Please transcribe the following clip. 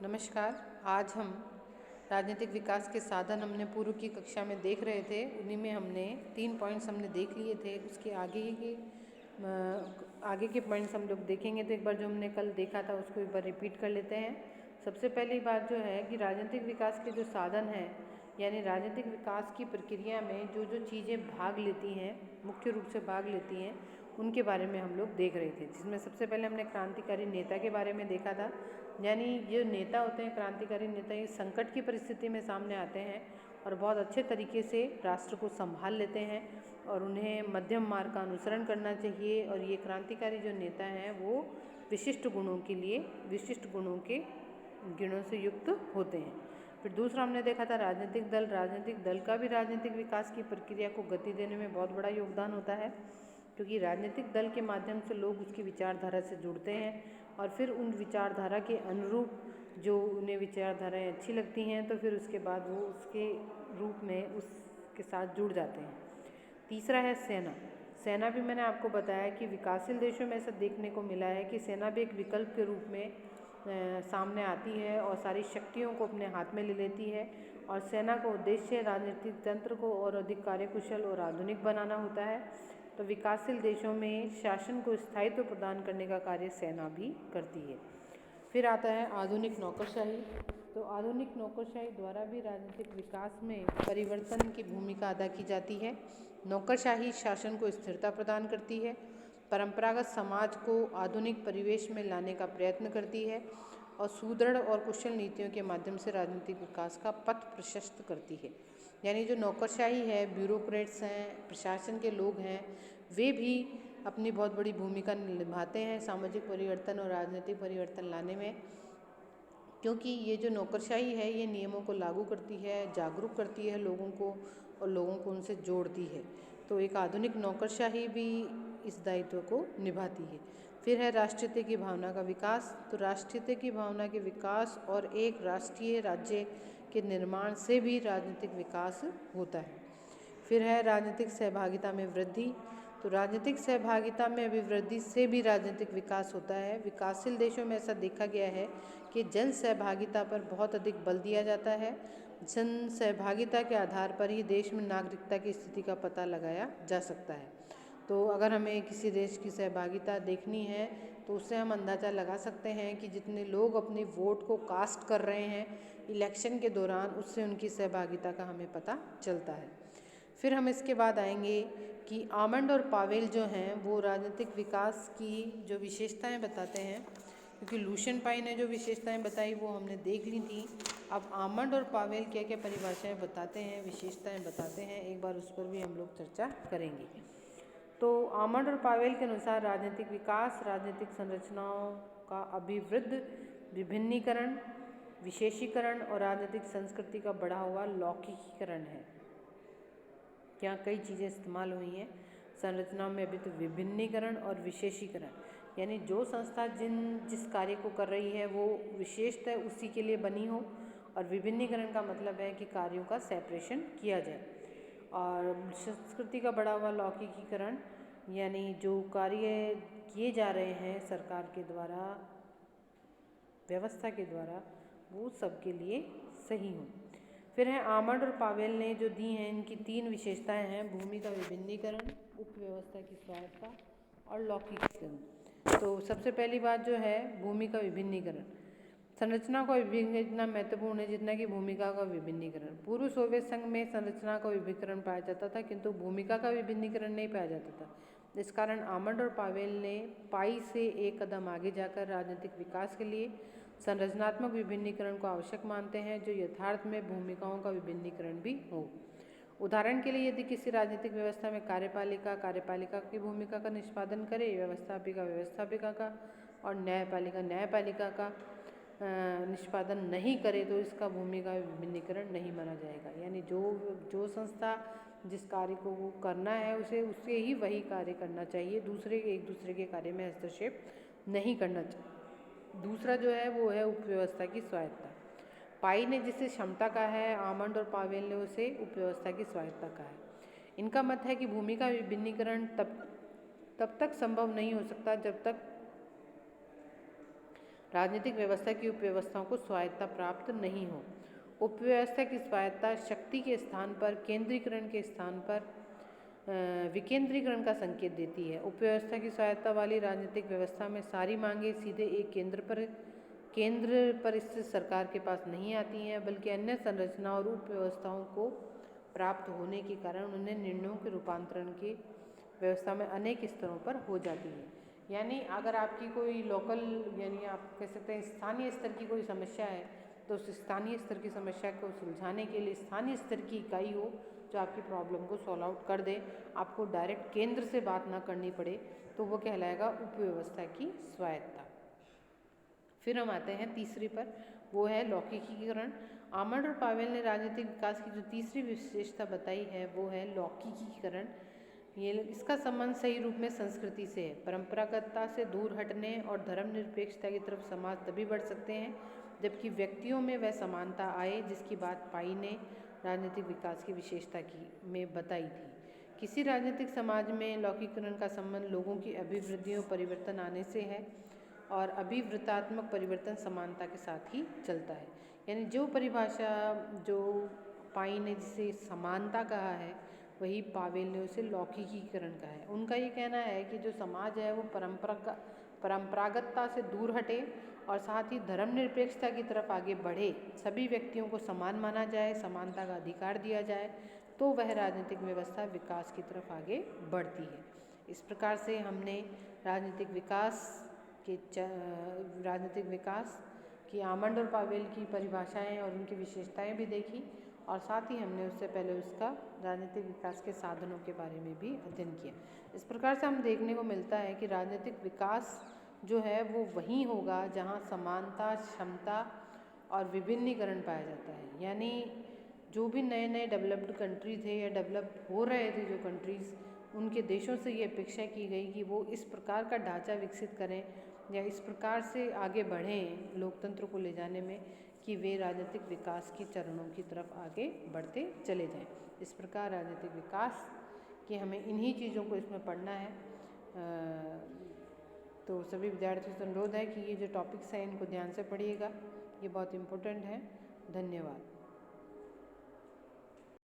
नमस्कार। आज हम राजनीतिक विकास के साधन हमने पूर्व की कक्षा में देख रहे थे। उन्हीं में हमने 3 पॉइंट्स हमने देख लिए थे। उसके आगे के पॉइंट्स हम लोग देखेंगे। तो एक बार जो हमने कल देखा था उसको एक बार रिपीट कर लेते हैं। सबसे पहली बात जो है कि राजनीतिक विकास के जो साधन हैं, यानी राजनीतिक विकास की प्रक्रिया में जो जो चीज़ें भाग लेती हैं, मुख्य रूप से भाग लेती हैं, उनके बारे में हम लोग देख रहे थे। जिसमें सबसे पहले हमने क्रांतिकारी नेता के बारे में देखा था। यानी जो नेता होते हैं, क्रांतिकारी नेता, ये संकट की परिस्थिति में सामने आते हैं और बहुत अच्छे तरीके से राष्ट्र को संभाल लेते हैं और उन्हें मध्यम मार्ग का अनुसरण करना चाहिए। और ये क्रांतिकारी जो नेता हैं वो विशिष्ट गुणों के गुणों से युक्त होते हैं। फिर दूसरा हमने देखा था राजनीतिक दल। राजनीतिक दल का भी राजनीतिक विकास की प्रक्रिया को गति देने में बहुत बड़ा योगदान होता है, क्योंकि राजनीतिक दल के माध्यम से लोग उसकी विचारधारा से जुड़ते हैं और फिर उन विचारधारा के अनुरूप जो उन्हें विचारधाराएं अच्छी लगती हैं तो फिर उसके बाद वो उसके रूप में उसके साथ जुड़ जाते हैं। तीसरा है सेना। सेना भी मैंने आपको बताया कि विकासशील देशों में ऐसा देखने को मिला है कि सेना भी एक विकल्प के रूप में सामने आती है और सारी शक्तियों को अपने हाथ में ले लेती है। और सेना का उद्देश्य राजनीतिक तंत्र को और अधिक कार्यकुशल और आधुनिक बनाना होता है। तो विकासशील देशों में शासन को स्थायित्व प्रदान करने का कार्य सेना भी करती है। फिर आता है आधुनिक नौकरशाही। तो आधुनिक नौकरशाही द्वारा भी राजनीतिक विकास में परिवर्तन की भूमिका अदा की जाती है। नौकरशाही शासन को स्थिरता प्रदान करती है, परंपरागत समाज को आधुनिक परिवेश में लाने का प्रयत्न करती है और सुदृढ़ और कुशल नीतियों के माध्यम से राजनीतिक विकास का पथ प्रशस्त करती है। यानी जो नौकरशाही है, ब्यूरोक्रेट्स हैं, प्रशासन के लोग हैं, वे भी अपनी बहुत बड़ी भूमिका निभाते हैं सामाजिक परिवर्तन और राजनीतिक परिवर्तन लाने में, क्योंकि ये जो नौकरशाही है ये नियमों को लागू करती है, जागरूक करती है लोगों को और लोगों को उनसे जोड़ती है। तो एक आधुनिक नौकरशाही भी इस दायित्व को निभाती है। फिर है राष्ट्रीयता की भावना का विकास। तो राष्ट्रीयता की भावना के विकास और एक राष्ट्रीय राज्य के निर्माण से भी राजनीतिक विकास होता है। फिर है राजनीतिक सहभागिता में वृद्धि। तो राजनीतिक सहभागिता में अभिवृद्धि से भी राजनीतिक विकास होता है। विकासशील देशों में ऐसा देखा गया है कि जन सहभागिता पर बहुत अधिक बल दिया जाता है। जन सहभागिता के आधार पर ही देश में नागरिकता की स्थिति का पता लगाया जा सकता है। तो अगर हमें किसी देश की सहभागिता देखनी है तो उससे हम अंदाज़ा लगा सकते हैं कि जितने लोग अपनी वोट को कास्ट कर रहे हैं इलेक्शन के दौरान, उससे उनकी सहभागिता का हमें पता चलता है। फिर हम इसके बाद आएंगे कि आमंड और पावेल जो हैं वो राजनीतिक विकास की जो विशेषताएं बताते हैं, क्योंकि लुशियन पाई ने जो विशेषताएं बताई वो हमने देख ली थी। अब आमंड और पावेल क्या क्या परिभाषाएं बताते हैं, विशेषताएं बताते हैं, एक बार उस पर भी हम लोग चर्चा करेंगे। तो आमंड और पावेल के अनुसार राजनीतिक विकास राजनीतिक संरचनाओं का अभिवृद्धि, विभिन्नीकरण, विशेषीकरण और राजनीतिक संस्कृति का बढ़ा हुआ लौकिकीकरण है। यहाँ कई चीज़ें इस्तेमाल हुई हैं संरचनाओं में अभी। तो विभिन्नीकरण और विशेषीकरण, यानी जो संस्था जिस कार्य को कर रही है वो विशेषतः उसी के लिए बनी हो, और विभिन्नीकरण का मतलब है कि कार्यों का सेपरेशन किया जाए। और संस्कृति का बढ़ा हुआ लौकिकीकरण, यानी जो कार्य किए जा रहे हैं सरकार के द्वारा, व्यवस्था के द्वारा, वो सबके लिए सही हो। फिर है आमंड और पावेल ने जो दी हैं, इनकी 3 विशेषताएं हैं: भूमि का विभिन्नीकरण, उपव्यवस्था की स्वायत्तता और लौकिकीकरण। तो सबसे पहली बात जो है भूमि का विभिन्नीकरण। संरचना का विभिन्न इतना महत्वपूर्ण है जितना कि भूमिका का विभिन्नीकरण। पूर्व सोवियत संघ में संरचना का विभिन्नीकरण पाया जाता था किंतु भूमिका का विभिन्नीकरण नहीं पाया जाता था। इस कारण आमंड और पावेल ने पाई से एक कदम आगे जाकर राजनीतिक विकास के लिए संरचनात्मक विभिन्नीकरण को आवश्यक मानते हैं, जो यथार्थ में भूमिकाओं का विभिन्नीकरण भी हो। उदाहरण के लिए यदि किसी राजनीतिक व्यवस्था में कार्यपालिका की भूमिका का निष्पादन करे, व्यवस्थापिका का और न्यायपालिका का निष्पादन नहीं करे तो इसका भूमिका विभिन्नीकरण नहीं माना जाएगा। यानी जो संस्था जिस कार्य को वो करना है उसे ही वही कार्य करना चाहिए, एक दूसरे के कार्य में हस्तक्षेप नहीं करना चाहिए। दूसरा जो है वो है उपव्यवस्था की स्वायत्तता। पाई ने जिसे क्षमता कहा है, आमंड और पावेल ने उसे उपव्यवस्था की स्वायत्तता कहा है। इनका मत है कि भूमि का विभिन्नीकरण तब तक संभव नहीं हो सकता जब तक राजनीतिक व्यवस्था की उपव्यवस्थाओं को स्वायत्तता प्राप्त नहीं हो। उपव्यवस्था की स्वायत्तता शक्ति के स्थान पर केंद्रीकरण के स्थान पर विकेंद्रीकरण का संकेत देती है। उपव्यवस्था की स्वायत्तता वाली राजनीतिक व्यवस्था में सारी मांगें सीधे एक केंद्र पर स्थित सरकार के पास नहीं आती हैं, बल्कि अन्य संरचना और उपव्यवस्थाओं को प्राप्त होने के कारण उन्हें निर्णयों के रूपांतरण की व्यवस्था में अनेक स्तरों पर हो जाती है। यानी अगर आपकी कोई लोकल यानी आप कह सकते हैं स्थानीय स्तर की कोई समस्या है, तो उस स्थानीय स्तर की समस्या को सुलझाने के लिए स्थानीय स्तर की इकाई हो जो आपकी प्रॉब्लम को सॉल्व आउट कर दे, आपको डायरेक्ट केंद्र से बात ना करनी पड़े, तो वो कहलाएगा उपव्यवस्था की स्वायत्तता। फिर हम आते हैं तीसरी पर, वो है लौकिकीकरण। आमंड और पावेल ने राजनीतिक विकास की जो तीसरी विशेषता बताई है वो है लौकिकीकरण। ये इसका संबंध सही रूप में संस्कृति से है। परंपरागतता से दूर हटने और धर्मनिरपेक्षता की तरफ समाज तभी बढ़ सकते हैं जबकि व्यक्तियों में वह समानता आए जिसकी बात पाई ने राजनीतिक विकास की विशेषता में बताई थी। किसी राजनीतिक समाज में लौकिकीकरण का संबंध लोगों की अभिवृद्धि और परिवर्तन आने से है और अभिवृत्तात्मक परिवर्तन समानता के साथ ही चलता है। यानी जो परिभाषा जो पाई ने जिसे समानता कहा है, वही पावेल ने उसे लौकिकीकरण कहा है। उनका ये कहना है कि जो समाज है वो परंपरागतता से दूर हटे और साथ ही धर्मनिरपेक्षता की तरफ आगे बढ़े, सभी व्यक्तियों को समान माना जाए, समानता का अधिकार दिया जाए, तो वह राजनीतिक व्यवस्था विकास की तरफ आगे बढ़ती है। इस प्रकार से हमने राजनीतिक विकास की आमंड और पावेल की परिभाषाएं और उनकी विशेषताएं भी देखी और साथ ही हमने उससे पहले उसका राजनीतिक विकास के साधनों के बारे में भी अध्ययन किया। इस प्रकार से हम देखने को मिलता है कि राजनीतिक विकास जो है वो वहीं होगा जहाँ समानता, क्षमता और विभिन्नीकरण पाया जाता है। यानी जो भी नए नए डेवलप्ड कंट्री थे या डेवलप हो रहे थे जो कंट्रीज़, उनके देशों से ये अपेक्षा की गई कि वो इस प्रकार का ढांचा विकसित करें या इस प्रकार से आगे बढ़ें लोकतंत्र को ले जाने में कि वे राजनीतिक विकास की चरणों की तरफ आगे बढ़ते चले जाएं। इस प्रकार राजनीतिक विकास कि हमें इन्हीं चीज़ों को इसमें पढ़ना है। तो सभी विद्यार्थियों से अनुरोध है कि ये जो टॉपिक्स हैं इनको ध्यान से पढ़िएगा, ये बहुत इम्पोर्टेंट है। धन्यवाद।